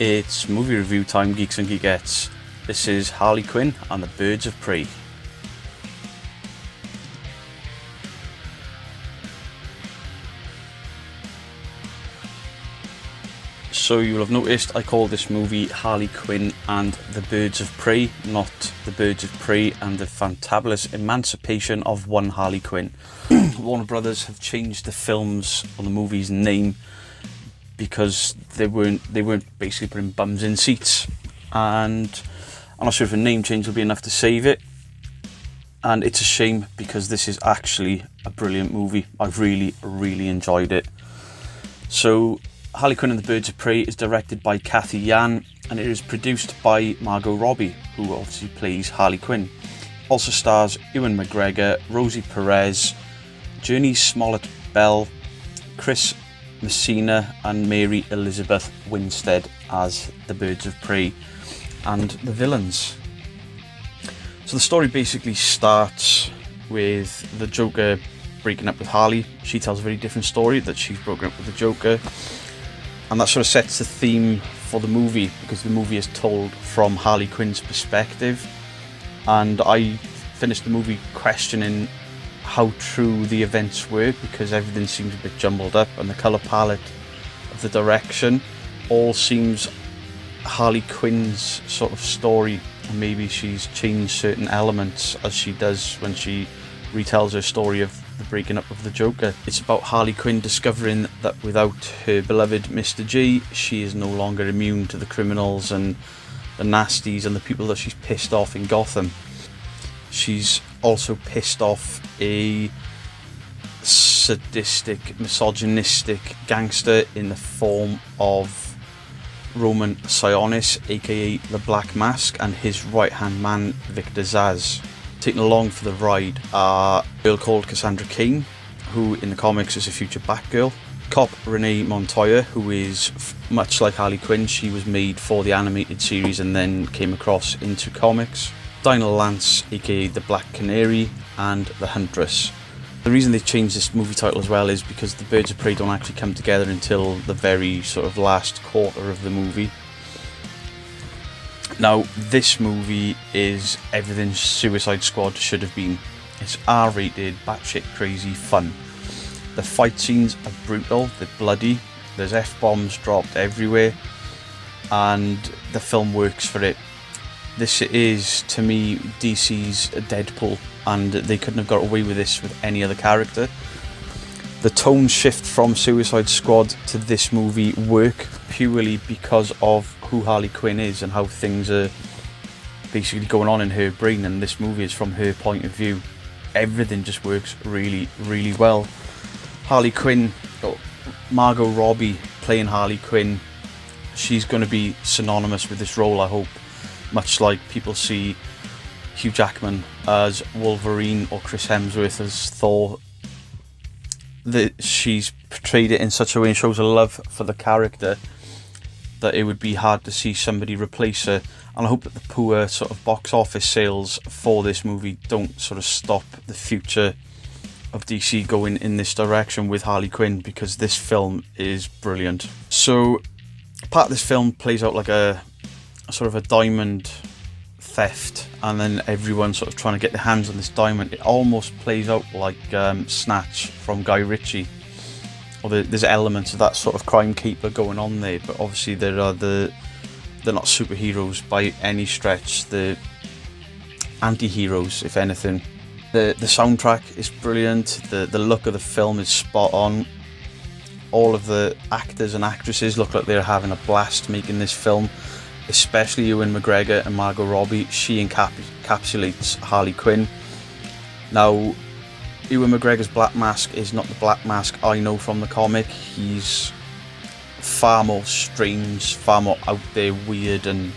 It's movie review time, geeks and geekettes. This is Harley Quinn and the Birds of Prey. So you'll have noticed I call this movie Harley Quinn and the Birds of Prey, not the Birds of Prey and the Fantabulous Emancipation of One Harley Quinn. Warner Brothers have changed the films or the movie's name because they weren't basically putting bums in seats, and I'm not sure if a name change will be enough to save it. And it's a shame because this is actually a brilliant movie. I've really enjoyed it. So Harley Quinn and the Birds of Prey is directed by Cathy Yan, and it is produced by Margot Robbie, who obviously plays Harley Quinn. Also stars Ewan McGregor, Rosie Perez, Jurnee Smollett-Bell, Chris Messina and Mary Elizabeth Winstead as the Birds of Prey and the villains. So the story basically starts with the Joker breaking up with Harley. She tells a very different story, that she's broken up with the Joker, and that sort of sets the theme for the movie, because the movie is told from Harley Quinn's perspective. And I finished the movie questioning how true the events were, because everything seems a bit jumbled up, and the colour palette of the direction all seems Harley Quinn's sort of story, and maybe she's changed certain elements as she does when she retells her story of the breaking up of the Joker. It's about Harley Quinn discovering that without her beloved Mr. J, she is no longer immune to the criminals and the nasties and the people that she's pissed off in Gotham. She's also pissed off a sadistic, misogynistic gangster in the form of Roman Sionis, aka the Black Mask, and his right-hand man, Victor Zsasz. Taken along for the ride are a girl called Cassandra Cain, who in the comics is a future Batgirl. Cop Renee Montoya, who is much like Harley Quinn. She was made for the animated series and then came across into comics. Dinah Lance, aka the Black Canary, and the Huntress. The reason they changed this movie title as well is because the Birds of Prey don't actually come together until the very sort of last quarter of the movie. Now, this movie is everything Suicide Squad should have been. It's R-rated, batshit crazy fun. The fight scenes are brutal, they're bloody, there's F-bombs dropped everywhere, and the film works for it. This is, to me, DC's Deadpool, and they couldn't have got away with this with any other character. The tone shift from Suicide Squad to this movie work purely because of who Harley Quinn is and how things are basically going on in her brain, and this movie is from her point of view. Everything just works really well. Harley Quinn, Margot Robbie playing Harley Quinn, she's going to be synonymous with this role, I hope. Much like people see Hugh Jackman as Wolverine or Chris Hemsworth as Thor, she's portrayed it in such a way and shows a love for the character that it would be hard to see somebody replace her. And I hope that the poor sort of box office sales for this movie don't sort of stop the future of DC going in this direction with Harley Quinn, because this film is brilliant. So part of this film plays out like a sort of a diamond theft, and then everyone sort of trying to get their hands on this diamond. It almost plays out like Snatch from Guy Ritchie, or there's elements of that sort of crime caper going on there, but obviously they're not superheroes by any stretch. They're anti-heroes, if anything. The soundtrack is brilliant, the look of the film is spot on. All of the actors and actresses look like they're having a blast making this film, especially Ewan McGregor and Margot Robbie. She encapsulates Harley Quinn. Now, Ewan McGregor's Black Mask is not the Black Mask I know from the comic. He's far more strange, far more out there, weird and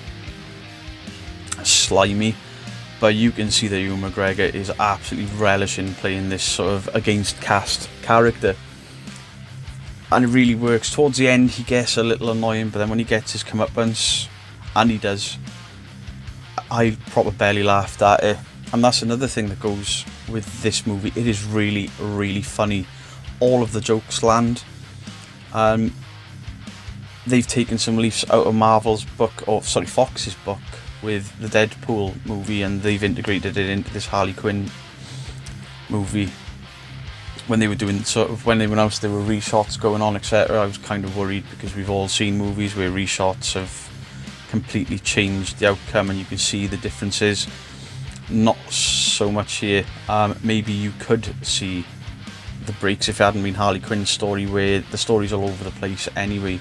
slimy. But you can see that Ewan McGregor is absolutely relishing playing this sort of against cast character. And it really works. Towards the end he gets a little annoying, but then when he gets his comeuppance, and he does, I probably barely laughed at it. And that's another thing that goes with this movie. It is really funny. All of the jokes land. they've taken some leaves out of Marvel's book, or sorry, Fox's book, with the Deadpool movie, and they've integrated it into this Harley Quinn movie. When they were doing when they announced there were reshots going on, etc., I was kind of worried, because we've all seen movies where reshots have completely changed the outcome, and you can see the differences. Not so much here. Maybe you could see the breaks if it hadn't been Harley Quinn's story, where the story's all over the place anyway,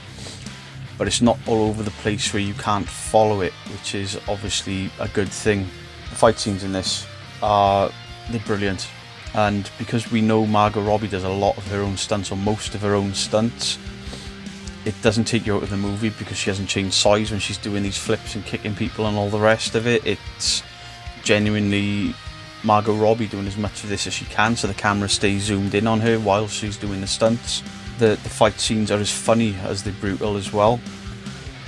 but it's not all over the place where you can't follow it, which is obviously a good thing. The fight scenes in this they're brilliant, and because we know Margot Robbie does a lot of her own stunts, or most of her own stunts, it doesn't take you out of the movie, because she hasn't changed size when she's doing these flips and kicking people and all the rest of it. It's genuinely Margot Robbie doing as much of this as she can, so the camera stays zoomed in on her while she's doing the stunts. The fight scenes are as funny as they're brutal as well.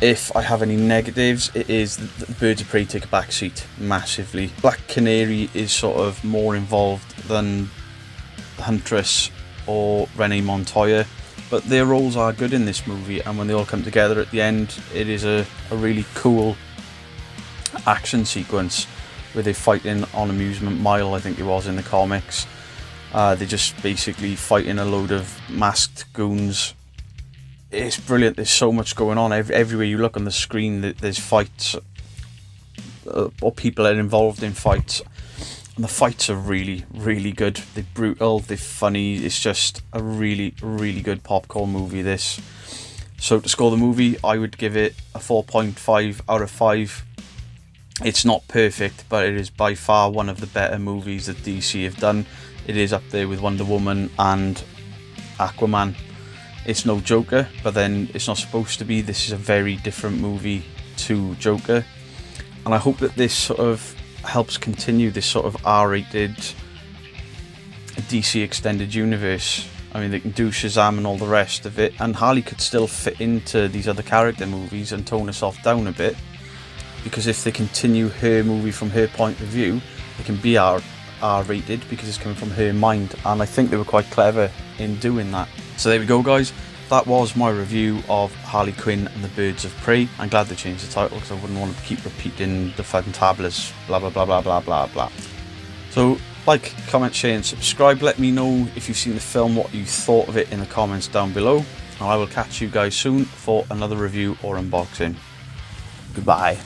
If I have any negatives, it is that the Birds of Prey take a back seat massively. Black Canary is sort of more involved than Huntress or Renee Montoya, but their roles are good in this movie, and when they all come together at the end, it is a really cool action sequence where they're fighting on Amusement Mile, I think it was in the comics. They're just basically fighting a load of masked goons. It's brilliant. There's so much going on. Everywhere you look on the screen, there's fights, or people are involved in fights. And the fights are really, really good. They're brutal, they're funny. It's just a really, really good popcorn movie, this. So to score the movie, I would give it a 4.5 out of 5. It's not perfect, but it is by far one of the better movies that DC have done. It is up there with Wonder Woman and Aquaman. It's no Joker, but then it's not supposed to be. This is a very different movie to Joker, and I hope that this sort of helps continue this sort of R-rated DC extended universe. I mean, they can do Shazam and all the rest of it, and Harley could still fit into these other character movies and tone herself down a bit, because if they continue her movie from her point of view, it can be R-rated because it's coming from her mind, and I think they were quite clever in doing that. So there we go, guys. That was my review of Harley Quinn and the Birds of Prey. I'm glad they changed the title, because I wouldn't want to keep repeating the fantabulous blah blah blah blah blah blah blah. So like, comment, share and subscribe. Let me know if you've seen the film, what you thought of it in the comments down below, and I will catch you guys soon for another review or unboxing. Goodbye.